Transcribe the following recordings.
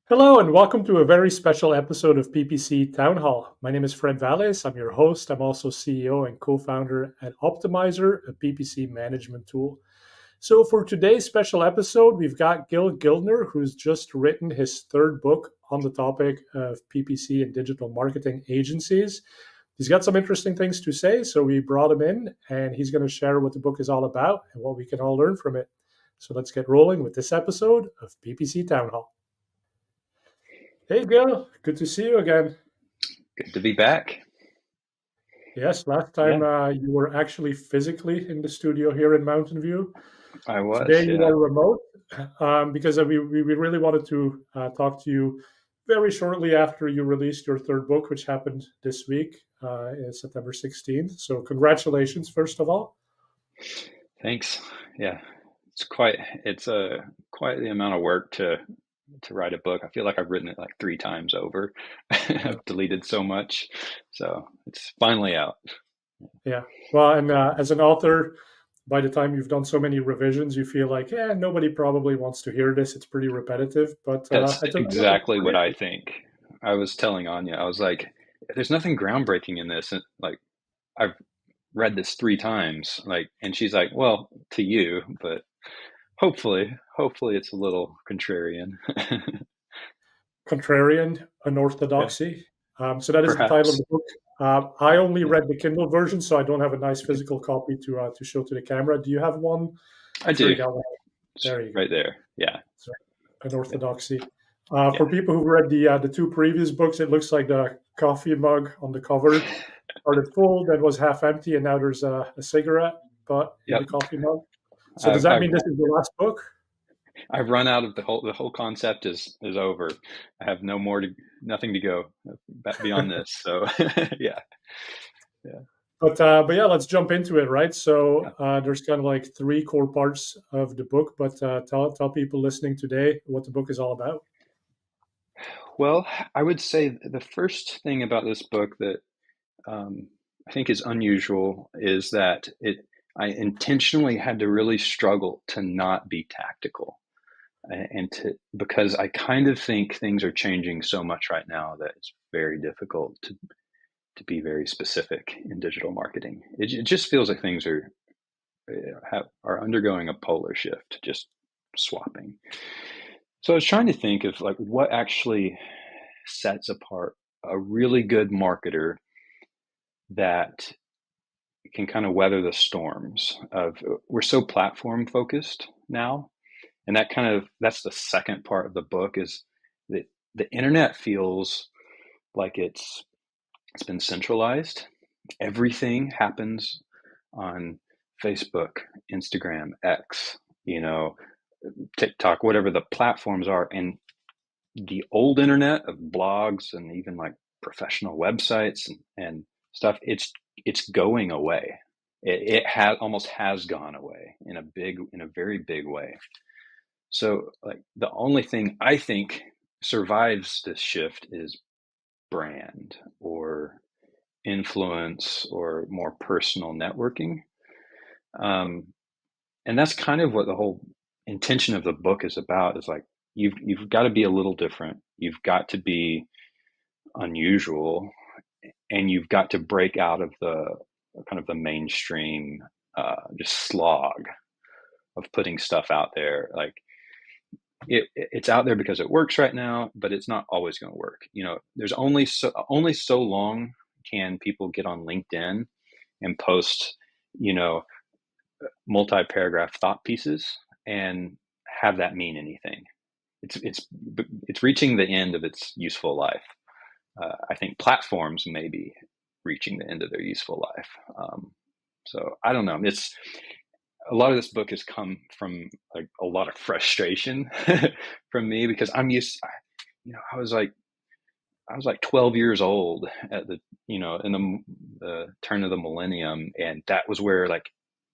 Hello and welcome to a very special episode of PPC Town Hall. My name is Fred Vallaeys. I'm your host. I'm also CEO and co-founder at Optimizer, a PPC management tool. So for today's special episode, we've got Gill Gildner, who's just written his third book on the topic of PPC and digital marketing agencies. He's got some interesting things to say, so we brought him in and he's going to share what the book is all about and what we can all learn from it. So let's get rolling with this episode of PPC Town Hall. Hey, Gil. Good to see you again. Good to be back. Yes, last time Yeah, you were actually physically in the studio here in Mountain View. I Today was. you Yeah. are remote because we really wanted to talk to you very shortly after you released your third book, which happened this week, September 16th. So congratulations, first of all. Thanks. Yeah. It's quite the amount of work to write a book. I feel like I've written it like three times over. Yeah. I've deleted so much. So it's finally out. Yeah. Well, and as an author, by the time you've done so many revisions, you feel like, yeah, nobody probably wants to hear this. It's pretty repetitive, but That's I think it's exactly what pretty. I think. I was telling Anya, I was like, there's nothing groundbreaking in this. And like I've read this three times, like, and she's like, well, to you, but hopefully it's a little contrarian. Contrarian, Yeah, Unorthodoxy. So that is the title of perhaps. the book. I only Yeah. read the Kindle version, so I don't have a nice Okay. physical copy to show to the camera. Do you have one? I I'm sure do. you got one. It's There you go. right there. Yeah. So Unorthodoxy. Yeah. For people who read the two previous books, it looks like the coffee mug on the cover started full, then was half empty, and now there's a cigarette butt in Yep. the coffee mug. So does I've that I've mean this is the last book? I've run out of the whole concept is over. I have nothing to go beyond this. So yeah. Yeah. But yeah, let's jump into it, right? Yeah. So there's kind of like three core parts of the book, but tell people listening today what the book is all about. Well, I would say the first thing about this book that I think is unusual is that it I intentionally had to really struggle to not be tactical. And to because I kind of think things are changing so much right now that it's very difficult to be very specific in digital marketing. It just feels like things are undergoing a polar shift, just swapping. So I was trying to think of like what actually sets apart a really good marketer that can kind of weather the storms of we're so platform focused now, and that's the second part of the book is that the internet feels like it's been centralized. Everything happens on Facebook, Instagram, X, you know, TikTok, whatever the platforms are. And the old internet of blogs and even like professional websites and stuff, it's going away. It has almost has gone away in a very big way. So like the only thing I think survives this shift is brand or influence or more personal networking. Um, and that's kind of what the whole intention of the book is about is like you've got to be a little different. You've got to be unusual and you've got to break out of the kind of the mainstream just slog of putting stuff out there. Like it's out there because it works right now, but it's not always going to work. You know, there's only so long can people get on LinkedIn and post, you know, multi-paragraph thought pieces and have that mean anything. It's reaching the end of its useful life. I think platforms may be reaching the end of their useful life. So I don't know. It's a lot of this book has come from like a lot of frustration from me because I'm used. You know, I was like 12 years old at the in the turn of the millennium, and that was where like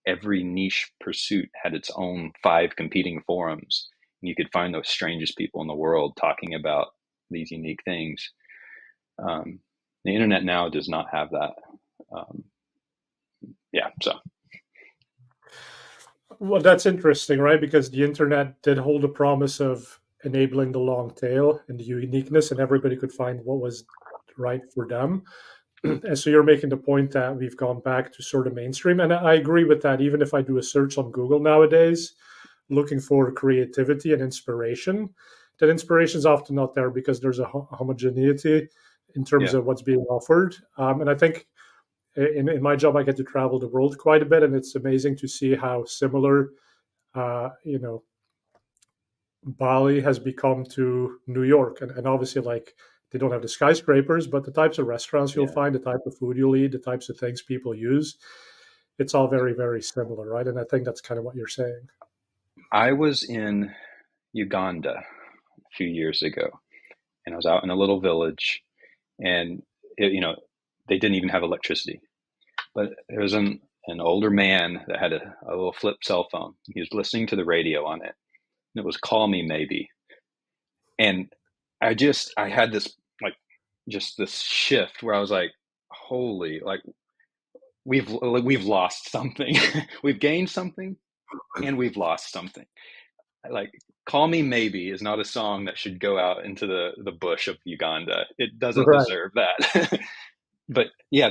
every niche pursuit had its own five competing forums, and you could find those strangest people in the world talking about these unique things. Um, the internet now does not have that. Um, yeah, so Well, that's interesting, right? Because the internet did hold a promise of enabling the long tail and the uniqueness, and everybody could find what was right for them. And so you're making the point that we've gone back to sort of mainstream. And I agree with that. Even if I do a search on Google nowadays, looking for creativity and inspiration, that inspiration is often not there because there's a homogeneity in terms Yeah. of what's being offered. And I think in my job, I get to travel the world quite a bit, and it's amazing to see how similar, you know, Bali has become to New York. And obviously, like, they don't have the skyscrapers, but the types of restaurants you'll Yeah. find, the type of food you'll eat, the types of things people use, it's all very, very similar, right? And I think that's kind of what you're saying. I was in Uganda a few years ago, and I was out in a little village, and they didn't even have electricity. But there was an older man that had a little flip cell phone. He was listening to the radio on it, and it was "Call Me Maybe." And I had this like just this shift where I was like, "Holy, like we've lost something. We've gained something, and we've lost something." Like "Call Me Maybe" is not a song that should go out into the bush of Uganda. It doesn't Right. deserve that. But yeah,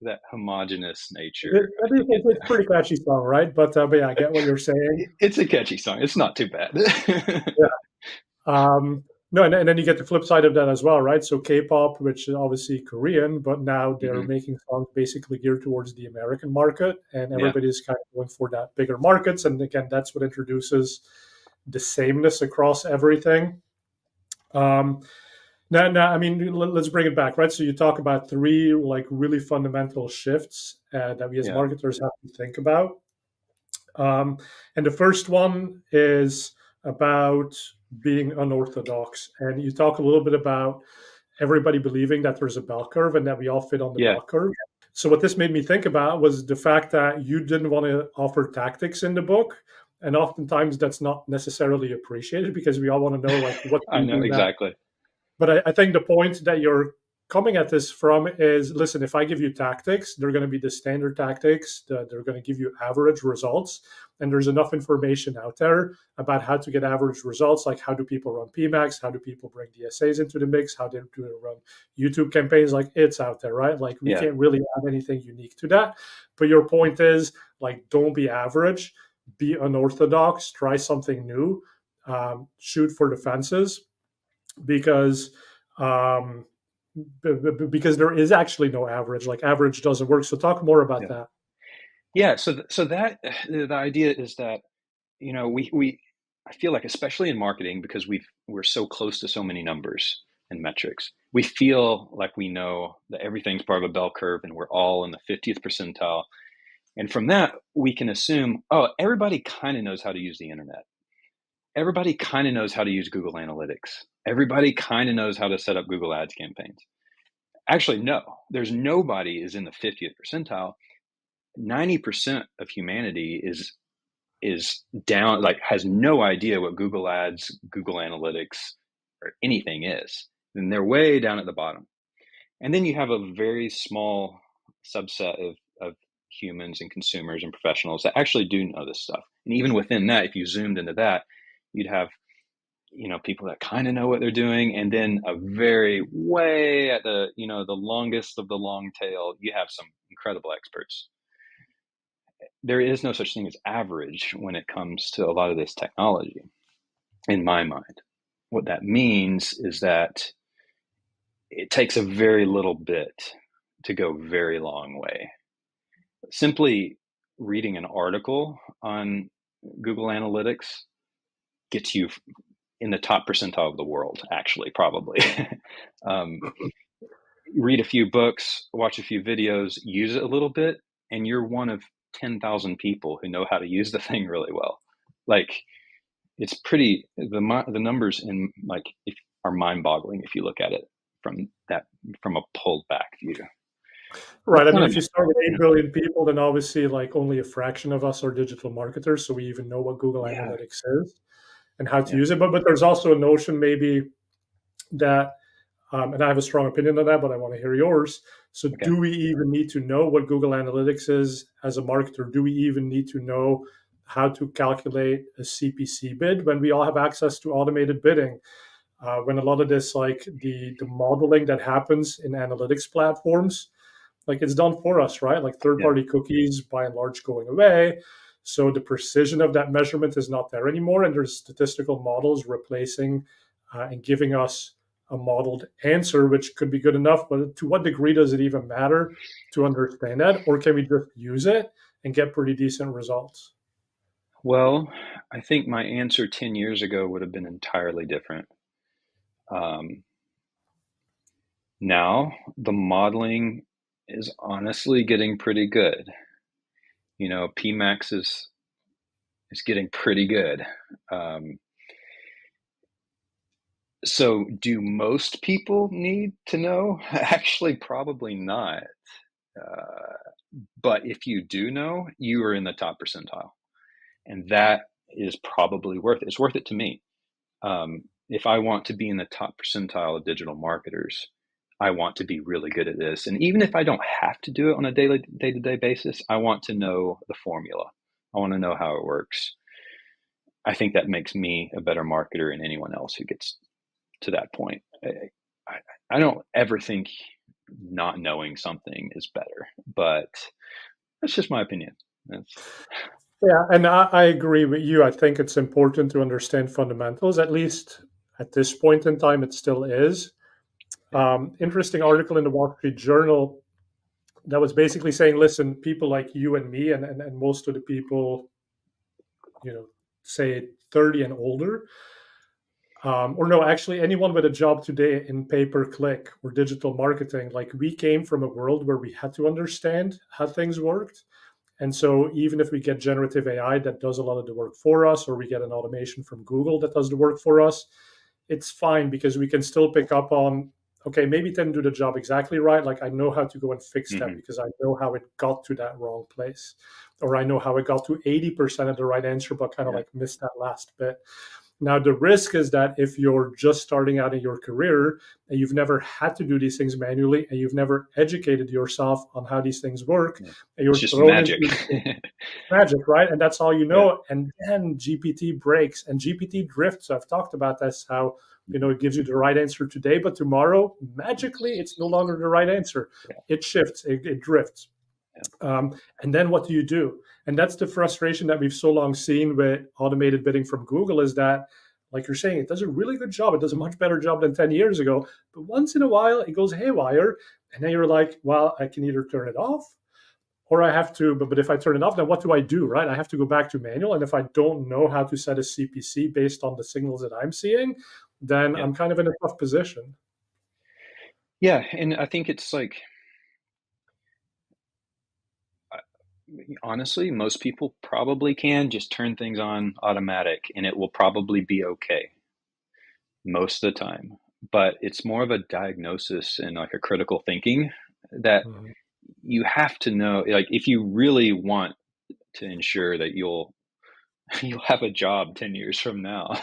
that homogenous nature, I think It's a pretty catchy song, right? But yeah, I get what you're saying. it's a catchy song. It's not too bad. Yeah. No, and then you get the flip side of that as well, right? So K-pop, which is obviously Korean, but now they're Hmm. making songs basically geared towards the American market, and Yeah, everybody's kind of going for that bigger markets. And again, that's what introduces the sameness across everything. Um, now, I mean, let's bring it back, right? So you talk about three like really fundamental shifts that we as yeah, marketers have to think about. Um, and the first one is about being unorthodox. And you talk a little bit about everybody believing that there's a bell curve and that we all fit on the yeah, bell curve. So, what this made me think about was the fact that you didn't want to offer tactics in the book. And oftentimes that's not necessarily appreciated because we all want to know, like, what do I we know do now? exactly. But I think the point that you're coming at this from is listen, if I give you tactics, they're going to be the standard tactics, they're going to give you average results. And there's enough information out there about how to get average results, like how do people run PMAX, how do people bring DSAs into the mix, how do they run YouTube campaigns, like it's out there, right? Like we Yeah, can't really add anything unique to that. But your point is like, don't be average, be unorthodox, try something new, shoot for the fences because um, because there is actually no average. Like average doesn't work. So talk more about yeah, that. yeah. So that the idea is that we I feel like, especially in marketing, because we're so close to so many numbers and metrics, we feel like we know that everything's part of a bell curve and we're all in the 50th percentile. And from that, we can assume, oh, everybody kind of knows how to use the internet. Everybody kind of knows how to use Google Analytics. Everybody kind of knows how to set up Google Ads campaigns. Actually, no, there's nobody is in the 50th percentile. 90% of humanity is down, like has no idea what Google Ads, Google Analytics, or anything is. And they're way down at the bottom. And then you have a very small subset of humans and consumers and professionals that actually do know this stuff. And even within that, if you zoomed into that, you'd have people that kind of know what they're doing, and then a very way at the longest of the long tail, you have some incredible experts. There is no such thing as average when it comes to a lot of this technology, in my mind. What that means is that it takes a very little bit to go a very long way. Simply reading an article on Google Analytics gets you in the top percentile of the world, actually, probably. um, Read a few books, watch a few videos, use it a little bit, and you're one of 10,000 people who know how to use the thing really well. Like, it's pretty, the numbers in like if, are mind-boggling if you look at it from a pulled back view. Right. That's I mean, kind of if you start with 8 billion people, then obviously like only a fraction of us are digital marketers. So we even know what Google yeah, Analytics is and how to yeah, use it. But there's also a notion maybe that and I have a strong opinion on that, but I want to hear yours. So, okay, do we even need to know what Google Analytics is as a marketer? Do we even need to know how to calculate a CPC bid when we all have access to automated bidding. When a lot of this, like the modeling that happens in analytics platforms, like it's done for us, right? Like third Yeah. party cookies by and large going away. So the precision of that measurement is not there anymore. And there's statistical models replacing and giving us a modeled answer, which could be good enough. But to what degree does it even matter to understand that? Or can we just use it and get pretty decent results? Well, I think my answer 10 years ago would have been entirely different. Now, the modeling is honestly getting pretty good. PMAX is getting pretty good. So do most people need to know? Actually, probably not. But if you do know, you are in the top percentile. And that is probably worth it. It's worth it to me. If I want to be in the top percentile of digital marketers, I want to be really good at this. And even if I don't have to do it on a day-to-day basis, I want to know the formula. I want to know how it works. I think that makes me a better marketer than anyone else who gets to that point. I don't ever think not knowing something is better, but that's just my opinion. Yeah, and I agree with you. I think it's important to understand fundamentals, at least at this point in time, it still is. Interesting article in the Wall Street Journal that was basically saying, listen, people like you and me, and most of the people, say 30 and older, or no, actually anyone with a job today in pay-per-click or digital marketing, like we came from a world where we had to understand how things worked. And so even if we get generative AI that does a lot of the work for us, or we get an automation from Google that does the work for us, it's fine because we can still pick up on, okay, maybe it didn't do the job exactly right. Like I know how to go and fix that because I know how it got to that wrong place. Or I know how it got to 80% of the right answer, but kind of like missed that last bit. Now, the risk is that if you're just starting out in your career and you've never had to do these things manually and you've never educated yourself on how these things work, and you're it's just thrown magic. into magic, right? And that's all you know. And then GPT breaks and GPT drifts. I've talked about this, how it gives you the right answer today, but tomorrow, magically, it's no longer the right answer. It shifts, it drifts. And then what do you do? And that's the frustration that we've so long seen with automated bidding from Google, is that, like you're saying, it does a really good job. It does a much better job than 10 years ago. But once in a while, it goes haywire. And then you're like, well, I can either turn it off or I have to, but if I turn it off, then what do I do, right? I have to go back to manual. And if I don't know how to set a CPC based on the signals that I'm seeing, then I'm kind of in a tough position. Yeah. And I think it's like, honestly, most people probably can just turn things on automatic and it will probably be okay most of the time. But it's more of a diagnosis and like a critical thinking that you have to know, like if you really want to ensure that you'll have a job 10 years from now,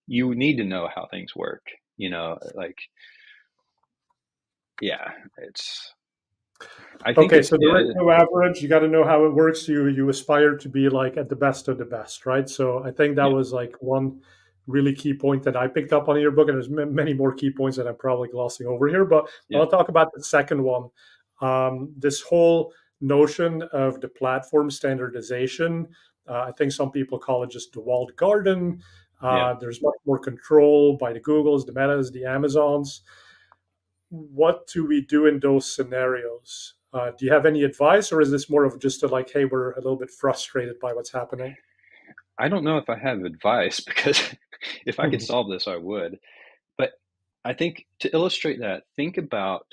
you need to know how things work, like, it's, I think Okay, it's so there is good. no average. You got to know how it works. You aspire to be like at the best of the best, right? So I think that Yeah. was like one really key point that I picked up on in your book, and there's many more key points that I'm probably glossing over here. But I'll talk about the second one. This whole notion of the platform standardization. I think some people call it just the walled garden. There's much more control by the Googles, the Metas, the Amazons. What do we do in those scenarios? Do you have any advice, or is this more of just a like, hey, we're a little bit frustrated by what's happening? I don't know if I have advice because if I could solve this, I would. But I think to illustrate that, think about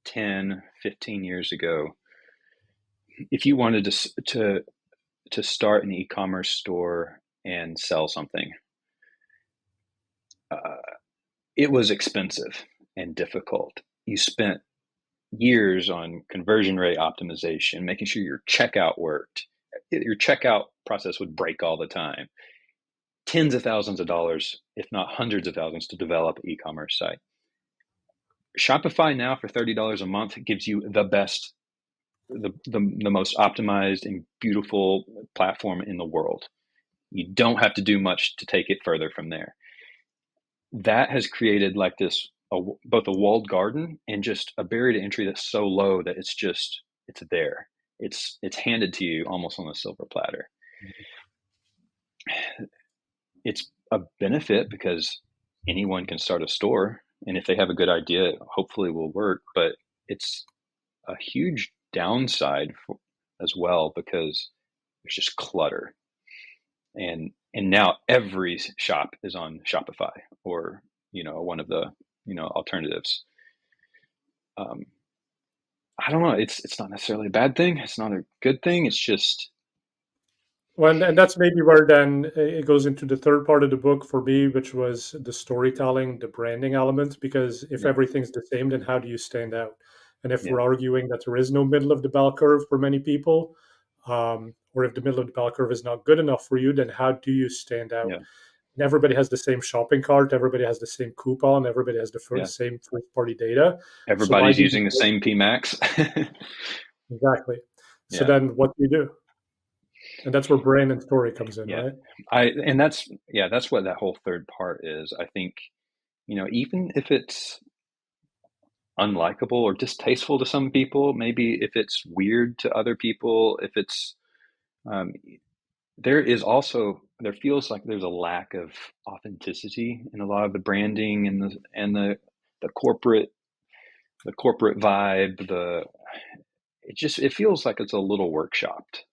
10, 15 years ago. If you wanted to start an e-commerce store and sell something, it was expensive and difficult. You spent years on conversion rate optimization, making sure your checkout worked. Your checkout process would break all the time. Tens of thousands of dollars, if not hundreds of thousands, to develop an e-commerce site. Shopify now for $30 a month gives you the best the most optimized and beautiful platform in the world. You don't have to do much to take it further from there. That has created like this, both a walled garden and just a barrier to entry that's so low that it's there. It's handed to you almost on a silver platter. It's a benefit because anyone can start a store, and if they have a good idea, hopefully it will work. But it's a huge downside as well, because there's just clutter, and now every shop is on Shopify or one of the alternatives. I don't know. It's not necessarily a bad thing. It's not a good thing. It's just Well, and that's maybe where then it goes into the third part of the book for me, which was the storytelling, the branding element. Because if yeah, everything's the same, then how do you stand out? And if yeah, we're arguing that there is no middle of the bell curve for many people, or if the middle of the bell curve is not good enough for you, then how do you stand out? yeah, And everybody has the same shopping cart, everybody has the same coupon, everybody has the yeah. same first party data. So why Everybody's do you using the same PMax. exactly? So Yeah, then what do you do? And that's where brand and story comes in, yeah. right? And that's what that whole third part is. I think, even if it's unlikable or distasteful to some people, maybe if it's weird to other people, if it's um, there feels like there's a lack of authenticity in a lot of the branding and the corporate vibe. It feels like it's a little workshopped.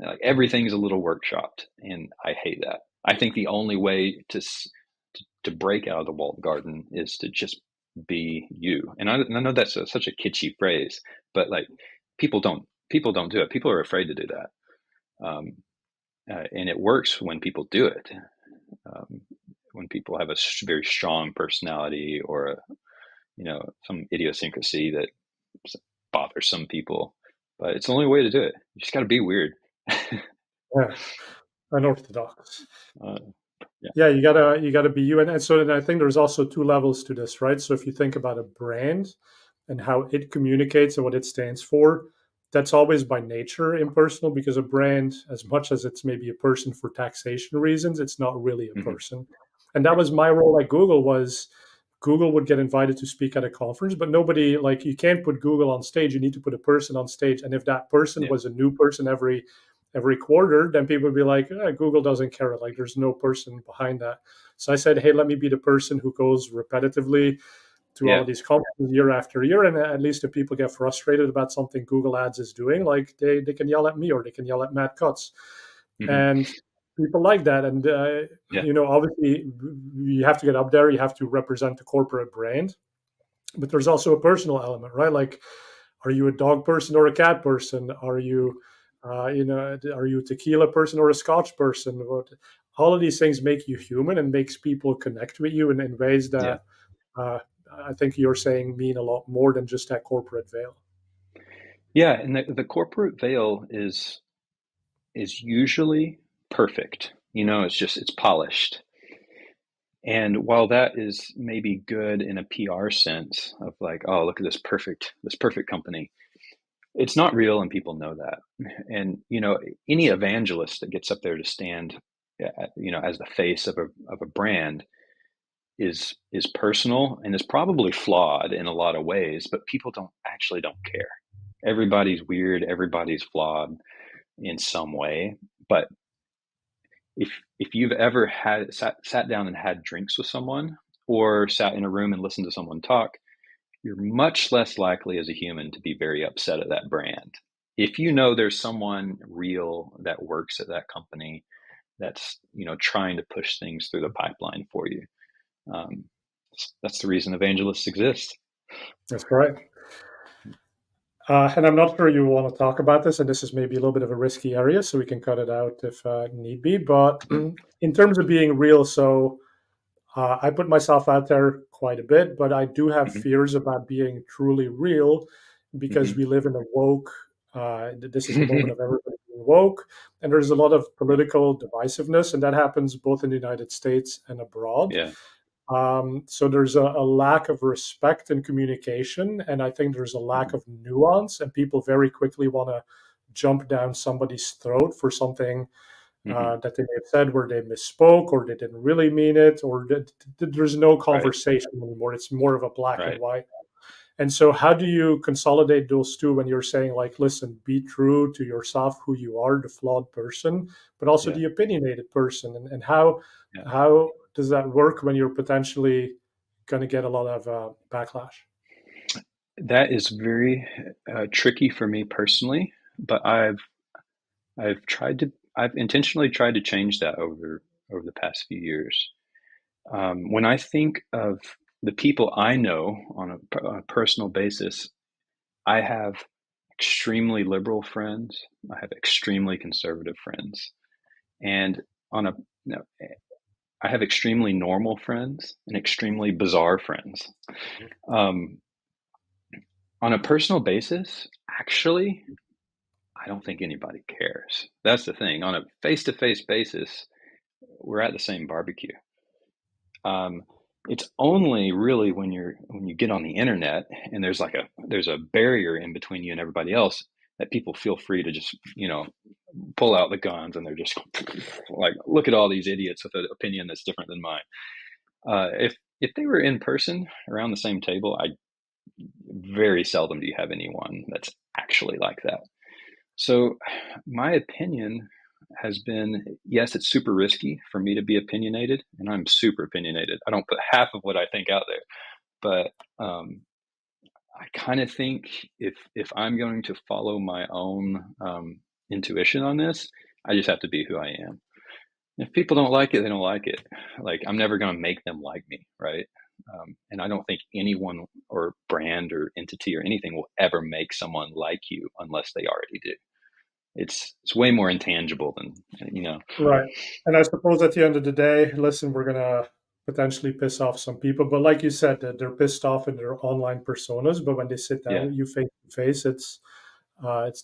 Like Mhm. everything's a little workshopped, and I hate that. I think the only way to break out of the walled garden is to just be you. And I know that's such a kitschy phrase, but like people don't do it. People are afraid to do that, and it works when people do it. Um, when people have a very strong personality or some idiosyncrasy that bothers some people, but it's the only way to do it. You just got to be weird. Yeah, unorthodox. uh, yeah. Yeah, you gotta be you, and so and I think there's also two levels to this, right? So if you think about a brand and how it communicates and what it stands for, that's always by nature impersonal because a brand, as much as it's maybe a person for taxation reasons, it's not really a Hmm. person. And that was my role at Google was Google would get invited to speak at a conference, but nobody like you can't put Google on stage. You need to put a person on stage, and if that person Yeah. was a new person every quarter, then people would be like, Google doesn't care. Like there's no person behind that. So I said, hey, let me be the person who goes repetitively to all Yeah. of these conferences year after year. And at least if people get frustrated about something Google Ads is doing, like they can yell at me or they can yell at Matt Cutts. Hmm. And people like that. And, Yeah. obviously you have to get up there. You have to represent the corporate brand. But there's also a personal element, right? Like, are you a dog person or a cat person? Are you a tequila person or a Scotch person? All of these things make you human and makes people connect with you in ways Yeah. that uh, I think you're saying mean a lot more than just that corporate veil. Yeah. And the corporate veil is usually perfect. It's polished. And while that is maybe good in a PR sense of like, oh, look at this perfect company, it's not real, and people know that. And any evangelist that gets up there to stand, as the face of a brand is personal and is probably flawed in a lot of ways, but people don't care. Everybody's weird, everybody's flawed in some way. But if you've ever sat down and had drinks with someone or sat in a room and listened to someone talk, you're much less likely as a human to be very upset at that brand. If you know there's someone real that works at that company that's trying to push things through the pipeline for you, um, that's the reason evangelists exist. That's correct. And I'm not sure you want to talk about this, and this is maybe a little bit of a risky area, so we can cut it out if need be. But in terms of being real, so I put myself out there quite a bit, but I do have Hmm. fears about being truly real because Hmm. we live in a woke. This is the moment of everybody being woke, and there's a lot of political divisiveness, and that happens both in the United States and abroad. Yeah. So there's a lack of respect in communication, and I think there's a lack Mhm. of nuance, and people very quickly want to jump down somebody's throat for something Mhm. that they may have said where they misspoke or they didn't really mean it, or there's no Right. conversation anymore. It's more of a black and Right. white. And so, how do you consolidate those two when you're saying, like, listen, be true to yourself, who you are, the flawed person, but also Yeah. the opinionated person? And Yeah. how does that work when you're potentially going to get a lot of backlash? That is very tricky for me personally, but I've intentionally tried to change that over the past few years. When I think of the people I know on a personal basis, I have extremely liberal friends. I have extremely conservative friends, and on a no, I have extremely normal friends and extremely bizarre friends. Um, on a personal basis, actually, I don't think anybody cares. That's the thing. On a face-to-face basis, we're at the same barbecue. Um, it's only really when you get on the internet and there's a barrier in between you and everybody else that people feel free to just pull out the guns and they're just like, look at all these idiots with an opinion that's different than mine. If they were in person around the same table, I very seldom do you have anyone that's actually like that. So, my opinion has been, yes, it's super risky for me to be opinionated, and I'm super opinionated. I don't put half of what I think out there, but I kind of think if I'm going to follow my own intuition on this, I just have to be who I am. If people don't like it, they don't like it. Like, I'm never going to make them like me, right? And I don't think anyone or brand or entity or anything will ever make someone like you unless they already do. It's way more intangible than you know. Right. And I suppose at the end of the day, listen, we're gonna potentially piss off some people, but like you said, that they're pissed off in their online personas, but when they sit down Yeah, with you face to face, it's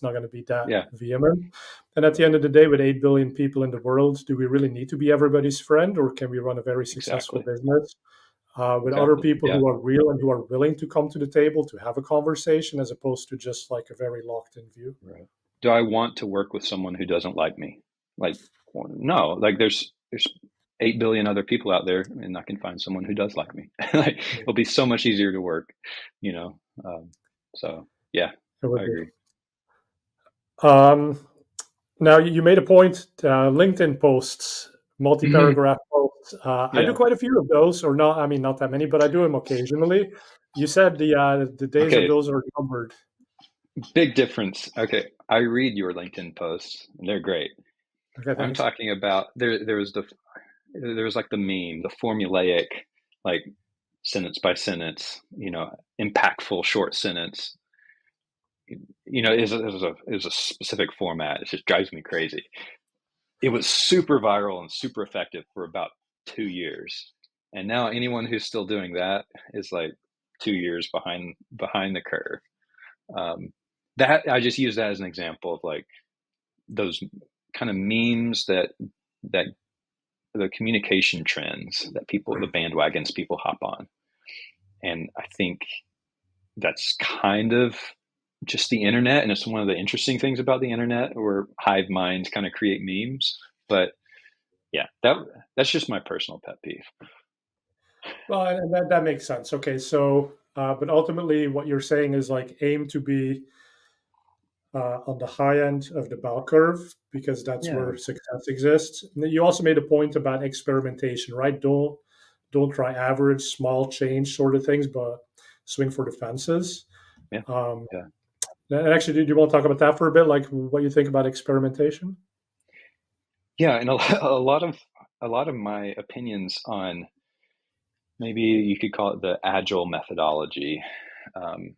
not going to be that yeah, vehement. And at the end of the day, with 8 billion people in the world, do we really need to be everybody's friend, or can we run a very successful exactly, business with other exactly. people Yeah, who are real and who are willing to come to the table to have a conversation as opposed to just like a very locked in view? right. Do I want to work with someone who doesn't like me? Like, well, no. Like, there's 8 billion other people out there, and I can find someone who does like me. Like, Yeah, it'll be so much easier to work, you know. So yeah, it would I be. agree. Um, Now, you made a point, LinkedIn posts, Hmm. multi-paragraph posts. I do Yeah. quite a few of those, or not, I mean, not that many, but I do them occasionally. You said the days of Okay. those are numbered. Big difference. Okay, I read your LinkedIn posts, and they're great. Okay, I'm thanks. talking about there was like the meme, the formulaic, like sentence by sentence, impactful short sentence. Is a specific format. It just drives me crazy. It was super viral and super effective for about 2 years, and now anyone who's still doing that is like 2 years behind the curve. Um, that I just use that as an example of like those kind of memes that the communication trends that the bandwagons people hop on. And I think that's kind of just the internet. And it's one of the interesting things about the internet where hive minds kind of create memes. But yeah, that's just my personal pet peeve. Well, and that makes sense. Okay, so, but ultimately, what you're saying is like aim to be on the high end of the bell curve because that's Yeah. where success exists. And then you also made a point about experimentation, right? Don't try average, small change sort of things, but swing for the fences. Yeah. Um, Yeah. and actually, do you want to talk about that for a bit? Like what you think about experimentation? Yeah. And a lot of my opinions on maybe you could call it the agile methodology um,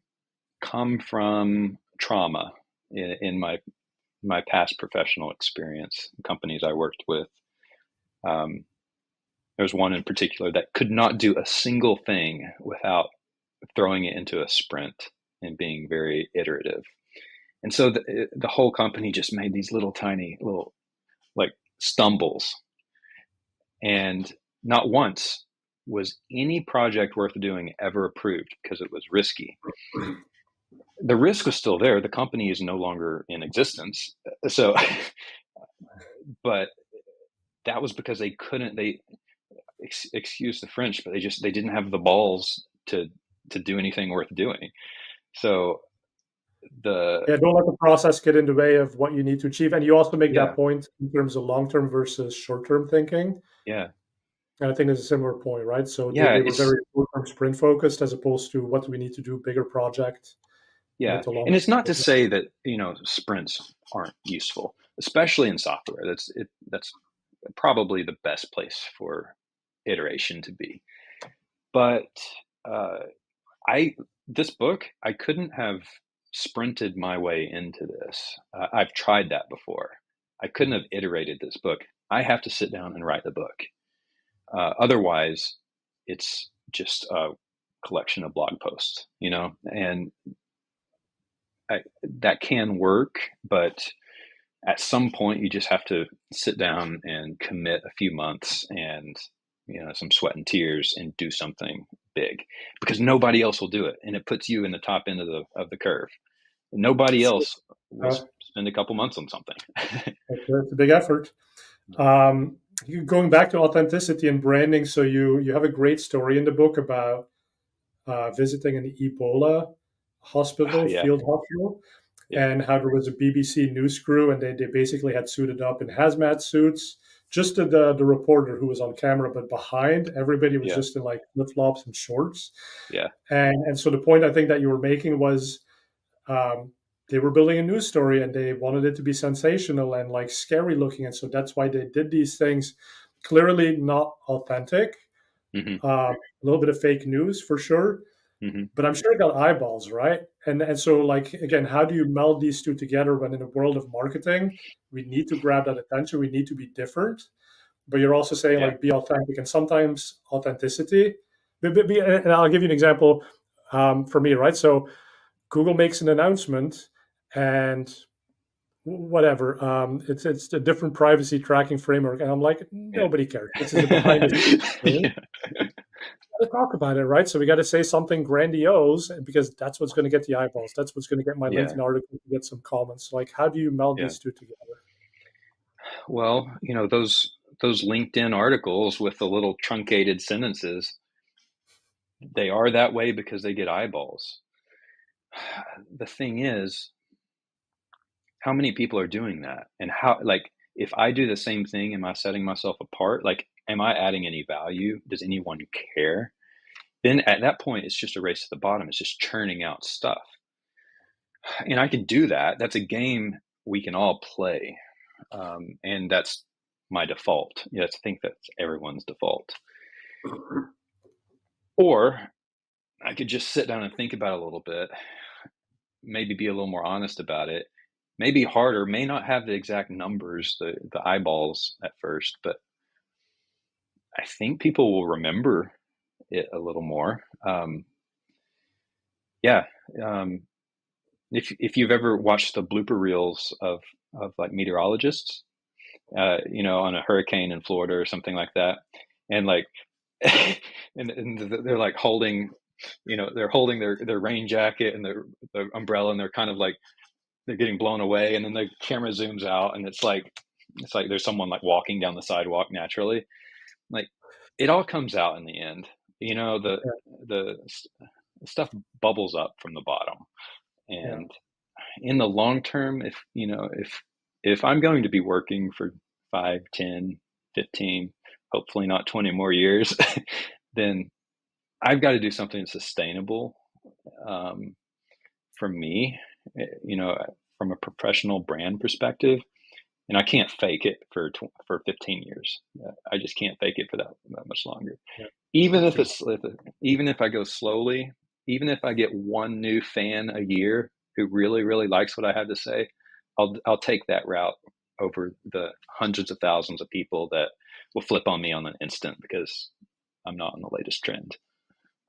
come from trauma in my past professional experience, companies I worked with. Um, there was one in particular that could not do a single thing without throwing it into a sprint and being very iterative. And so the whole company just made these little tiny little like stumbles, and not once. was any project worth doing ever approved because it was risky. The risk was still there. The company is no longer in existence. So, but that was because they couldn't, excuse the French, but they didn't have the balls to do anything worth doing. So the, Yeah, don't let the process get in the way of what you need to achieve. And you also make that yeah, point in terms of long-term versus short-term thinking. yeah, And I think it's a similar point, right? So yeah, they were very short-term sprint focused as opposed to what do we need to do, bigger project yeah. with the And it's not to long-term. say that, sprints aren't useful, especially in software. That's probably the best place for iteration to be. But uh, I this book, I couldn't have sprinted my way into this. I've tried that before. I couldn't have iterated this book. I have to sit down and write the book. Otherwise, it's just a collection of blog posts, and that can work, but at some point you just have to sit down and commit a few months and some sweat and tears and do something big, because nobody else will do it, and it puts you in the top end of the curve. Nobody So, else will spend a couple months on something. it's a big effort. Going back to authenticity and branding, so you have a great story in the book about visiting an Ebola hospital, Yeah, field hospital, yeah, and how there was a BBC news crew, and they basically had suited up in hazmat suits. Just the reporter who was on camera, but behind everybody was yeah, just in like flip flops and shorts. yeah, And so the point I think that you were making was um, they were building a news story and they wanted it to be sensational and like scary looking, and so that's why they did these things. Clearly not authentic, hmm, a little bit of fake news for sure, hmm, but I'm sure it got eyeballs, right? And so like again, how do you meld these two together when in a world of marketing, we need to grab that attention, we need to be different, but you're also saying yeah, like be authentic, and sometimes authenticity. And I'll give you an example for me, right? So Google makes an announcement, and whatever, it's a different privacy tracking framework, and I'm like, yeah. nobody cares. This is a behind the scenes thing. Yeah, To talk about it, right? So we got to say something grandiose because that's what's going to get the eyeballs. That's what's going to get my yeah, LinkedIn article to get some comments. Like, how do you meld yeah. these two together? Well, those LinkedIn articles with the little truncated sentences, they are that way because they get eyeballs. The thing is, how many people are doing that? And how, like, if I do the same thing, am I setting myself apart? Like, am I adding any value? Does anyone care? Then at that point, it's just a race to the bottom. It's just churning out stuff. And I can do that. That's a game we can all play. And that's my default. Yeah, I think that's everyone's default. Or I could just sit down and think about it a little bit, maybe be a little more honest about it, maybe harder, may not have the exact numbers, the eyeballs at first, but I think people will remember it a little more. Yeah. Um, if you've ever watched the blooper reels of like meteorologists, on a hurricane in Florida or something like that, and like, and they're like holding, they're holding their rain jacket and their umbrella, and they're kind of like they're getting blown away, and then the camera zooms out, and it's like there's someone like walking down the sidewalk naturally. Like, it all comes out in the end. Yeah, The stuff bubbles up from the bottom, yeah, and in the long term, if I'm going to be working for 5, 10, 15, hopefully not 20 more years, then I've got to do something sustainable, um, for me, from a professional brand perspective. And I can't fake it for 15 years. I just can't fake it for that much longer. yeah. Even That's if true. even if I go slowly, even if I get one new fan a year who really, really likes what I have to say, I'll take that route over the hundreds of thousands of people that will flip on me on an instant because I'm not on the latest trend.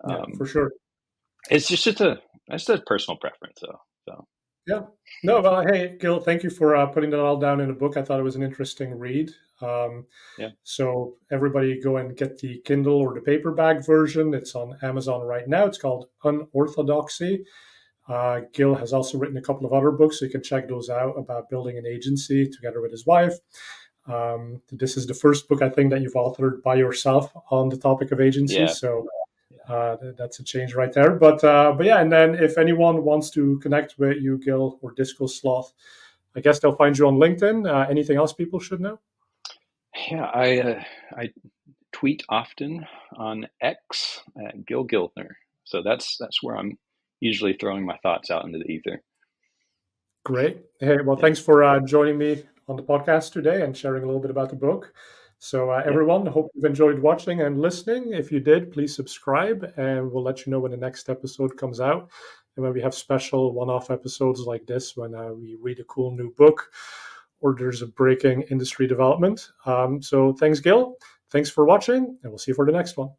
Yeah, for Um, sure. it's just a personal preference, though. So Yeah. No, well, hey, Gil, thank you for putting that all down in a book. I thought it was an interesting read. Um, Yeah. so everybody go and get the Kindle or the paperback version. It's on Amazon right now. It's called Unorthodoxy. Gil has also written a couple of other books, so you can check those out about building an agency together with his wife. This is the first book I think that you've authored by yourself on the topic of agency. Yeah. So Yeah. that's a change right there. But yeah, and then if anyone wants to connect with you, Gil, or Discosloth, I guess they'll find you on LinkedIn. Anything else people should know? Yeah. I tweet often on X at Gill Gildner. So that's where I'm usually throwing my thoughts out into the ether. Great. Hey, well, Yeah. thanks for joining me on the podcast today and sharing a little bit about the book. So, Yeah. everyone, hope you've enjoyed watching and listening. If you did, please subscribe, and we'll let you know when the next episode comes out. And when we have special one off episodes like this, when we read a cool new book or there's a breaking industry development. So, thanks, Gil. Thanks for watching, and we'll see you for the next one.